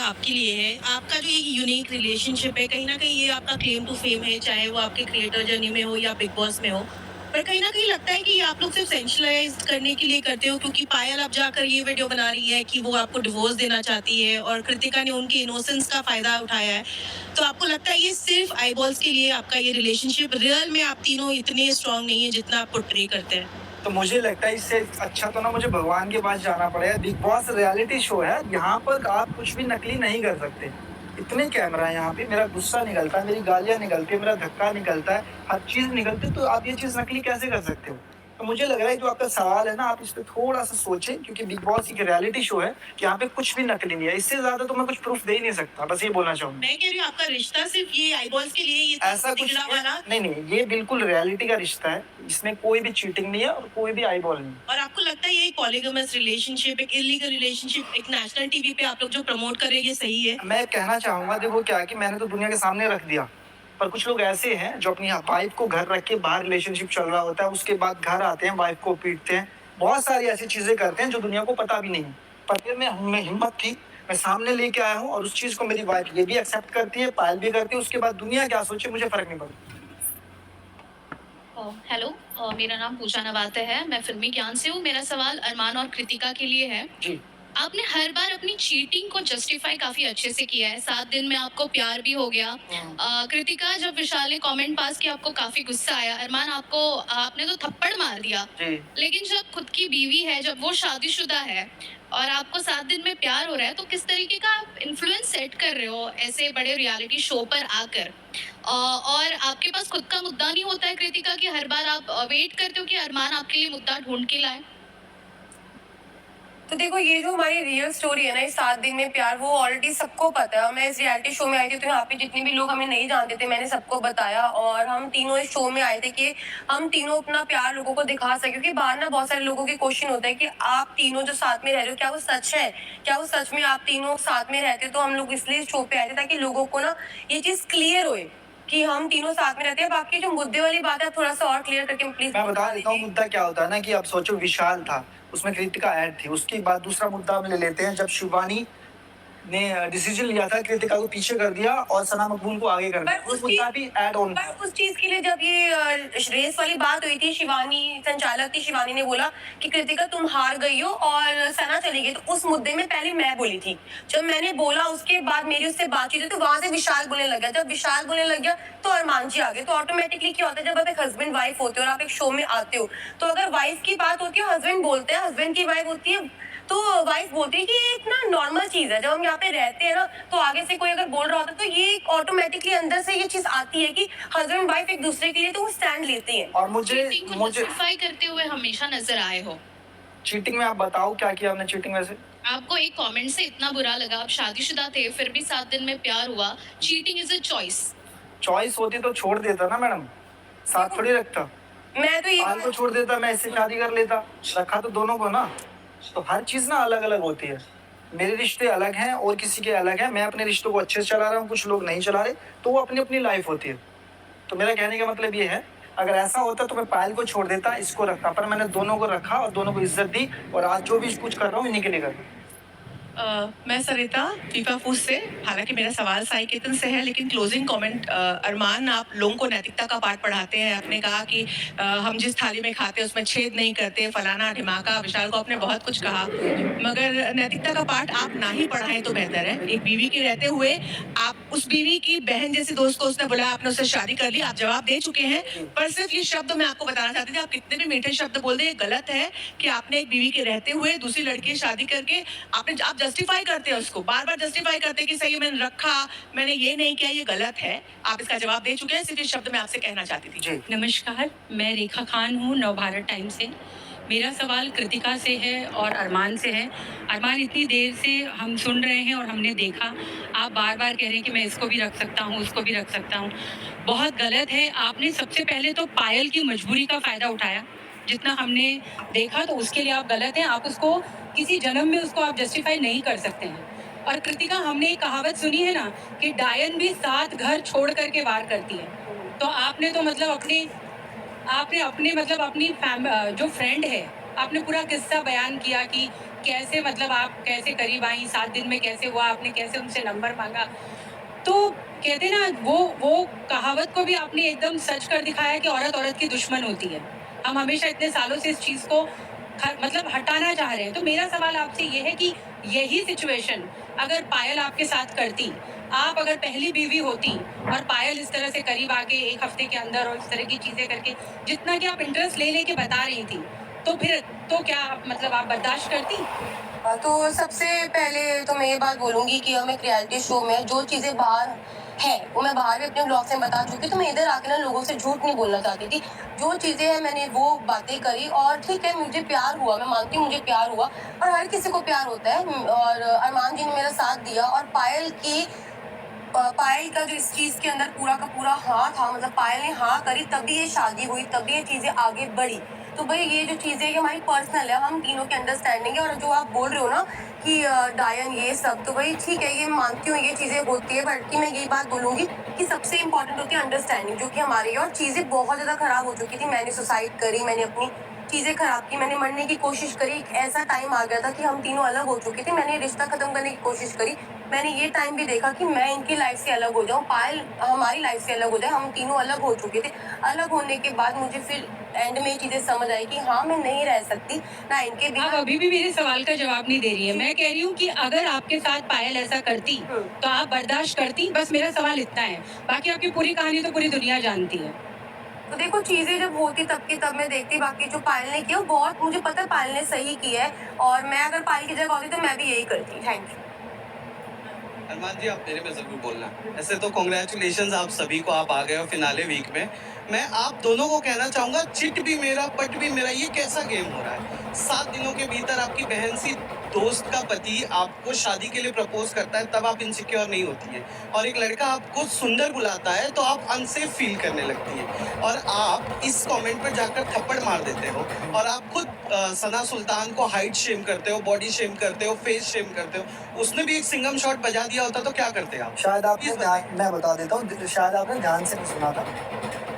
आपके लिए है। आपका जो ये यूनिक रिलेशनशिप है, कहीं न कहीं ये आपका क्लेम टू फेम है, चाहे वो आपके क्रिएटर जर्नी में हो या बिग बॉस में हो। पर कहीं न कहीं लगता है कि ये आप लोग सिर्फ़ सेंसेशनलाइज़ करने के लिए करते हो, क्योंकि पायल अब जाकर ये वीडियो बना रही है कि वो आपको डिवोर्स देना चाहती है और कृतिका ने उनकी इनोसेंस का फ़ायदा उठाया है। तो आपको लगता है ये सिर्फ़ आईबॉल्स के लिए आपका ये रिलेशनशिप, रियल में आप तीनों इतने स्ट्रॉन्ग नहीं है जितना आप पोर्ट्रे करते हैं? तो मुझे लगता है इससे अच्छा तो ना मुझे भगवान के पास जाना पड़ेगा। बिग बॉस रियलिटी शो है, यहाँ पर आप कुछ भी नकली नहीं कर सकते। इतने कैमरा है यहाँ पे, मेरा गुस्सा निकलता है, मेरी गालियाँ निकलती है, मेरा धक्का निकलता है, हर चीज़ निकलती है, तो आप ये चीज़ नकली कैसे कर सकते हो? तो मुझे लग रहा है जो आपका सवाल है ना, आप इस पे थोड़ा-सा सोचें, क्योंकि बिग बॉस एक रियलिटी शो है, यहाँ पे कुछ भी नकली नहीं है। इससे ज़्यादा तो मैं कुछ प्रूफ दे ही नहीं सकता, बस ये बोलना चाहूँगा। मैं कह रही हूँ आपका रिश्ता सिर्फ़ ये आईबॉल्स के लिए ये ऐसा कुछ तिगड़ा नहीं है, वाला। नहीं, नहीं, ये बिल्कुल रियलिटी का रिश्ता है, इसमें कोई भी चीटिंग नहीं है और कोई भी आई बॉल नहीं है। और आपको लगता है ये एक पॉलीगैमस रिलेशनशिप, एक इल्लीगल रिलेशनशिप, एक नेशनल टीवी पे आप लोग जो प्रमोट कर रहे हैं, ये सही है? मैं कहना चाहूँगा, देखो क्या है कि मैंने तो दुनिया के सामने रख दिया, पर कुछ लोग ऐसे हैं जो अपनी वाइफ़ को घर रख के बाहर रिलेशनशिप चल रहा होता है, उसके बाद घर आते हैं, वाइफ़ को पीटते हैं। बहुत सारी ऐसी चीज़ें करते हैं जो दुनिया को पता भी नहीं है। पर फिर मैं हिम्मत थी, मैं सामने लेके आया हूँ और उस चीज़ को मेरी वाइफ़ ये भी एक्सेप्ट करती है, पायल भी करती है, उसके बाद दुनिया क्या सोचे मुझे फ़र्क नहीं पड़ता। हेलो, मेरा नाम पूजा नवाते है। मैं फिल्मी ज्ञान से हूँ। मेरा सवाल अरमान और कृतिका के लिए है। जी। आपने हर बार अपनी चीटिंग को जस्टिफाई काफी अच्छे से किया है। 7 दिन में आपको प्यार भी हो गया। हुँ। कृतिका, जब विशाल ने कमेंट पास किया आपको काफी गुस्सा आया। अरमान, आपको आपने तो थप्पड़ मार दिया। जी। लेकिन जब खुद की बीवी है, जब वो शादीशुदा है और आपको 7 दिन में प्यार हो रहा है, तो किस तरीके का आप इन्फ्लुएंस सेट कर रहे हो ऐसे बड़े रियलिटी शो पर आकर? और आपके पास खुद का मुद्दा नहीं होता है कृतिका, कि हर बार आप वेट करते हो कि अरमान आपके लिए मुद्दा ढूंढ के लाए? तो देखो, ये जो हमारी रियल स्टोरी है ना, इस 7 दिन में प्यार, वो ऑलरेडी सबको पता है। मैं इस रियलिटी शो में आई थी, तो यहाँ पे जितने भी लोग हमें नहीं जानते थे, मैंने सबको बताया। और हम तीनों इस शो में आए थे कि हम तीनों अपना प्यार लोगों को दिखा सके, क्योंकि बाहर ना बहुत सारे लोगों के क्वेश्चन होता है कि आप तीनों जो साथ में रह रहे हो, क्या वो सच है? क्या वो सच में आप तीनों साथ में रहते हो? तो हम लोग इसलिए इस शो पे आए थे ताकि लोगों को ना ये चीज क्लियर होए कि हम तीनों साथ में रहते हैं। बाकी जो मुद्दे वाली बात है, आप थोड़ा सा और क्लियर करके प्लीज मैं बता बता देता हूँ दीजिए। मुद्दा क्या होता है ना, कि आप सोचो विशाल था, उसमें कृतिका ऐड थी। उसके बाद दूसरा मुद्दा हम ले लेते हैं, जब शिवानी ने डिसीजन लिया था कृतिका को पीछे कर दिया और सना मकबूल को आगे कर दिया, पर वो उस मुद्दा चीज भी ऐड ऑन था। पर उस चीज के लिए जब ये रेस वाली बात हुई थी, शिवानी संचालक थी, शिवानी ने बोला कि कृतिका तुम हार गई हो और सना चली गई, तो उस मुद्दे में पहले मैं बोली थी। जब मैंने बोला, उसके बाद मेरी उससे बातचीत हुई, तो वहां से विशाल बोलने लग गया। जब विशाल बोलने लग गया, तो अरमान जी आ गए। तो ऑटोमेटिकली क्या होता है, जब आप एक हस्बैंड वाइफ होते हो और आप एक शो में आते हो, तो अगर वाइफ की बात होती है, हस्बैंड बोलते हैं, हस्बैंड की वाइफ होती है, तो वाइफ बोलती है कि ये एक ना नॉर्मल चीज है। जब हम यहाँ पे रहते हैं ना, तो आगे से कोई अगर बोल रहा होता है, तो ये ऑटोमेटिकली अंदर से ये चीज आती है कि हस्बैंड वाइफ एक दूसरे के लिए तो वो स्टैंड लेते हैं। और मुझे चीटिंग को मुझे जस्टिफाई करते हुए हमेशा नजर आए हो। चीटिंग में आप बताओ क्या किया हमने चीटिंग वैसे? आपको एक कमेंट से इतना बुरा लगा, आप शादीशुदा थे, फिर भी 7 दिन में प्यार हुआ। Cheating is a choice. Choice होती तो छोड़ देता ना मैडम, साथ थोड़ी रखता। मैं तो ये पाल को छोड़ देता, मैं इससे शादी कर लेता, रखा तो दोनों को ना। तो हर चीज ना अलग अलग होती है। मेरे रिश्ते अलग हैं और किसी के अलग हैं, मैं अपने रिश्तों को अच्छे से चला रहा हूँ, कुछ लोग नहीं चला रहे, तो वो अपनी अपनी लाइफ होती है। तो मेरा कहने का मतलब ये है, अगर ऐसा होता तो मैं पायल को छोड़ देता, इसको रखता, पर मैंने दोनों को रखा और दोनों को इज्जत दी, और आज जो भी कुछ कर रहा हूँ इन्हीं के लिए कर रहा हूँ। मैं सरिता फीफा फूस से। हालांकि मेरा सवाल साई केतन से है, लेकिन क्लोजिंग कमेंट, अरमान, आप लोगों को नैतिकता का पाठ पढ़ाते हैं। आपने कहा कि हम जिस थाली में खाते हैं उसमें छेद नहीं करते, फलाना ढिमाका। विशाल को आपने बहुत कुछ कहा, मगर नैतिकता का पाठ आप ना ही पढ़ाएं तो बेहतर है। एक बीवी के रहते हुए आप उस बीवी की बहन जैसी दोस्त को उसने बुलाया, आपने उससे शादी कर ली, आप जवाब दे चुके हैं। पर सिर्फ ये शब्द मैं आपको बताना चाहती थी, आप कितने भी मीठे शब्द बोल दे, ये गलत है कि आपने एक बीवी के रहते हुए दूसरी लड़की से शादी करके आप जस्टिफाई करते हैं, उसको बार बार जस्टिफाई करते हैं कि सही है, मैंने रखा, मैंने ये नहीं किया, ये गलत है। आप इसका जवाब दे चुके हैं, सिर्फ ये शब्द मैं आपसे कहना चाहती थी। जी। नमस्कार, मैं रेखा खान हूँ, नवभारत टाइम से। मेरा सवाल कृतिका से है और अरमान से है। अरमान, इतनी देर से हम सुन रहे हैं और हमने देखा, आप बार बार कह रहे हैं कि मैं इसको भी रख सकता हूँ, उसको भी रख सकता हूँ। बहुत गलत है। आपने सबसे पहले तो पायल की मजबूरी का फ़ायदा उठाया। जितना हमने देखा, तो उसके लिए आप गलत हैं। आप उसको किसी जन्म में उसको आप जस्टिफाई नहीं कर सकते हैं। और कृतिका, हमने एक कहावत सुनी है ना कि डायन भी 7 घर छोड़ करके वार करती है। तो आपने तो मतलब अपनी जो फ्रेंड है, आपने पूरा किस्सा बयान किया कि कैसे मतलब आप कैसे करीब आई, 7 दिन में कैसे हुआ, आपने कैसे उनसे नंबर मांगा। तो कहते ना वो कहावत को भी आपने एकदम सच कर दिखाया कि औरत औरत की दुश्मन होती है। हम हमेशा इतने सालों से इस चीज को मतलब हटाना चाह रहे हैं। तो मेरा सवाल आपसे ये है कि यही सिचुएशन अगर पायल आपके साथ करती, आप अगर पहली बीवी होती और पायल इस तरह से करीब आके 1 हफ्ते के अंदर और इस तरह की चीजें करके जितना कि आप इंटरेस्ट ले लेके बता रही थी, तो फिर तो क्या मतलब आप बर्दाश्त करती? तो सबसे पहले तो मैं ये बात बोलूंगी कि हम एक रियलिटी शो में जो चीजें बाहर है वो मैं बाहर भी अपने ब्लॉग में बता चुकी, तो मैं इधर आके ना लोगों से झूठ नहीं बोलना चाहती थी। जो चीजें हैं मैंने वो बातें करी, और ठीक है मुझे प्यार हुआ, मैं मानती हूँ मुझे प्यार हुआ, और हर किसी को प्यार होता है। और अरमान जी ने मेरा साथ दिया, और पायल का जो इस चीज के अंदर पूरा का पूरा हाँ था, मतलब पायल ने हाँ करी तभी ये शादी हुई, तभी ये चीजें आगे बढ़ी। तो भाई ये जो चीजें ये हमारी पर्सनल है, हम तीनों की अंडरस्टैंडिंग है। और जो आप बोल रहे हो ना कि डायन ये सब, तो भाई ठीक है, ये मानती हूँ ये चीजें होती है, बट कि मैं ये बात बोलूंगी कि सबसे इंपॉर्टेंट होती है अंडरस्टैंडिंग, जो कि हमारी है। और चीजें बहुत ज्यादा खराब हो चुकी थी, मैंने सुसाइड करी, मैंने अपनी चीजें खराब की, मैंने मरने की कोशिश करी। एक ऐसा टाइम आ गया था कि हम तीनों अलग हो चुके थे, मैंने रिश्ता खत्म करने की कोशिश करी। मैंने ये टाइम भी देखा कि मैं इनकी लाइफ से अलग हो जाऊं, पायल हमारी लाइफ से अलग हो जाए, हम तीनों अलग हो चुके थे। अलग होने के बाद मुझे फिर एंड में ये चीजें समझ आई कि हाँ मैं नहीं रह सकती ना इनके आप बिना। अभी भी मेरे सवाल का जवाब नहीं दे रही है। मैं कह रही हूँ कि अगर आपके साथ पायल ऐसा करती तो आप बर्दाश्त करती? बस मेरा सवाल इतना है, बाकी आपकी पूरी कहानी तो पूरी दुनिया जानती है। तो देखो चीजें जब होती तब की तब मैं देखती, बाकी जो पायल ने किया वो बहुत, मुझे पता है पायल ने सही किया है, और मैं अगर पायल की जगह होती तो मैं भी यही करती। Thank you. अरमान जी, आप मेरे में जरूर बोलना। ऐसे तो कॉन्ग्रेचुलेशन आप सभी को, आप आ गए हो फिनाले वीक में। मैं आप दोनों को कहना चाहूंगा, चिट भी मेरा पट भी मेरा, ये कैसा गेम हो रहा है? 7 दिनों के भीतर आपकी बहन सी दोस्त का पति आपको शादी के लिए प्रपोज करता है, तब आप इनसिक्योर नहीं होती है। और एक लड़का आपको सुंदर बुलाता है तो आप अनसेफ फील करने लगती है, और आप इस कमेंट पर जाकर थप्पड़ मार देते हो। और आप खुद सना सुल्तान को हाइट शेम करते हो, बॉडी शेम करते हो, फेस शेम करते हो। उसने भी एक सिंगम शॉट बजा दिया होता तो क्या करते आप? शायद आपने Please बताइए। मैं बता देता हूँ, शायद आपने ध्यान से नहीं सुना था।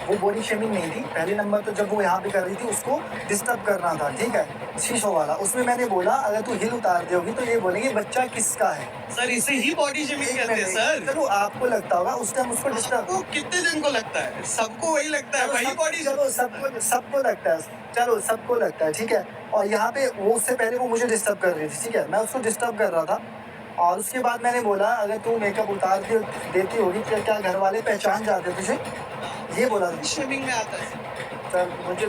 वो बॉडी शेमिंग नहीं थी। पहले नंबर तो जब वो यहाँ पे कर रही थी उसको डिस्टर्ब करना था, ठीक है, शीशो वाला। उसमें मैंने बोला अगर तू हिल उतार दोगी तो ये बोलेंगे बच्चा किसका है। सर, इसे ही बॉडी शेमिंग एक कहते हैं मिनट, सर। चलो आपको लगता होगा उस टाइम उसको डिस्टर्ब। आपको कितने जन को लगता है? सबको वही लगता है, वही बॉडी। चलो सबको लगता है, चलो सबको लगता है, ठीक है। और यहाँ पे वो उससे पहले वो मुझे डिस्टर्ब कर रही थी, ठीक है, मैं उसको डिस्टर्ब कर रहा था। और उसके बाद मैंने बोला अगर तू मेकअप उतार के देती होगी तो क्या घर वाले पहचान जाते तुझे, ये बोला था। शेमिंग में आता है। सर मुझे,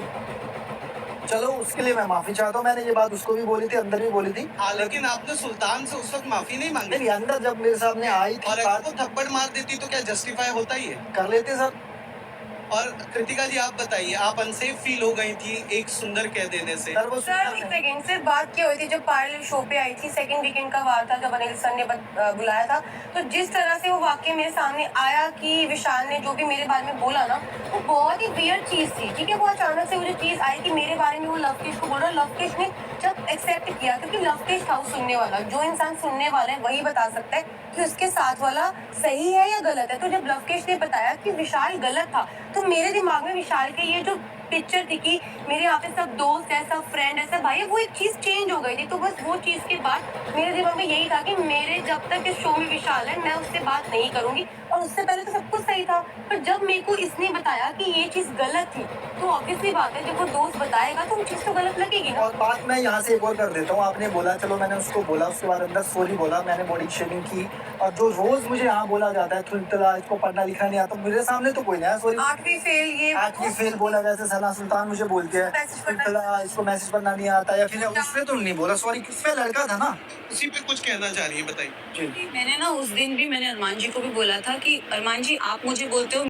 चलो उसके लिए मैं माफी चाहता हूँ। मैंने ये बात उसको भी बोली थी, अंदर भी बोली थी। हाँ, लेकिन आपने सुल्तान से उस वक्त माफी नहीं मांगी। नहीं, अंदर जब मेरे सामने आई थी और अगर बात, वो थप्पड़ मार देती तो क्या जस्टिफाई होता ही है? कर लेते सर। और कृतिका जी, आप बताइए, आप अनसेफ फील हो गई थी एक सुंदर कह देने से? सर वो सर एक सेकंड, सिर्फ बात क्या हुई थी जब पायल शो पे आई थी, सेकंड वीकेंड का वार था जब अनिल सर ने बुलाया था। तो जिस तरह से वो वाक्य मेरे सामने आया कि विशाल ने जो भी मेरे बारे में बोला ना, वो बहुत ही वियर्ड चीज थी, ठीक है। वो अचानक से वो जो चीज आई कि मेरे बारे में वो लवकेश को बोल रहा, लवकेश ने जब एक्सेप्ट किया, क्योंकि लवकेश था वो सुनने वाला, जो इंसान सुनने वाला है वही बता सकता है कि उसके साथ वाला सही है या गलत है। तो जब लवकेश ने बताया कि विशाल गलत था, तो मेरे दिमाग में विशाल के ये जो पिक्चर थी कि मेरे यहाँ पे सब दोस्त है, सब फ्रेंड है, सब भाई है, वो एक चीज चेंज हो गई थी। तो बस वो चीज के बाद मेरे दिमाग में यही था कि मेरे जब तक इस शो में विशाल है मैं उससे बात नहीं करूंगी। और उससे पहले तो सब कुछ सही था, पर जब मेरे को इसने बताया कि ये चीज गलत थी, तो ऑब्वियसली बात है जब वो दोस्त बताएगा तो वो चीज तो गलत लगेगी ना। और बात मैं यहाँ से एक और कर देता हूँ। आपने बोला, चलो मैंने उसको बोला, उसके बाद अंदर सॉरी बोला, मैंने बॉडी शेमिंग की। और जो रोज मुझे यहाँ बोला जाता है तुलतला, इसको पढ़ना लिखना नहीं आता, मेरे सामने तो कोई नहीं है सॉरी। 8वीं फेल, ये आखिरी फेल बोला, वैसे सना सुल्तान मुझे बोलते हैं मैसेज पढ़ना तुलतला, इसको मैसेज पढ़ना नहीं आता, या फिर उसने तो नहीं बोला सॉरी, किसमें लड़का था ना। उसी पे कुछ कहना चाह रही है, बताइए। जी मैंने ना उस दिन भी मैंने अरमान जी को भी बोला था कि अरमान जी आप मुझे बोलते हो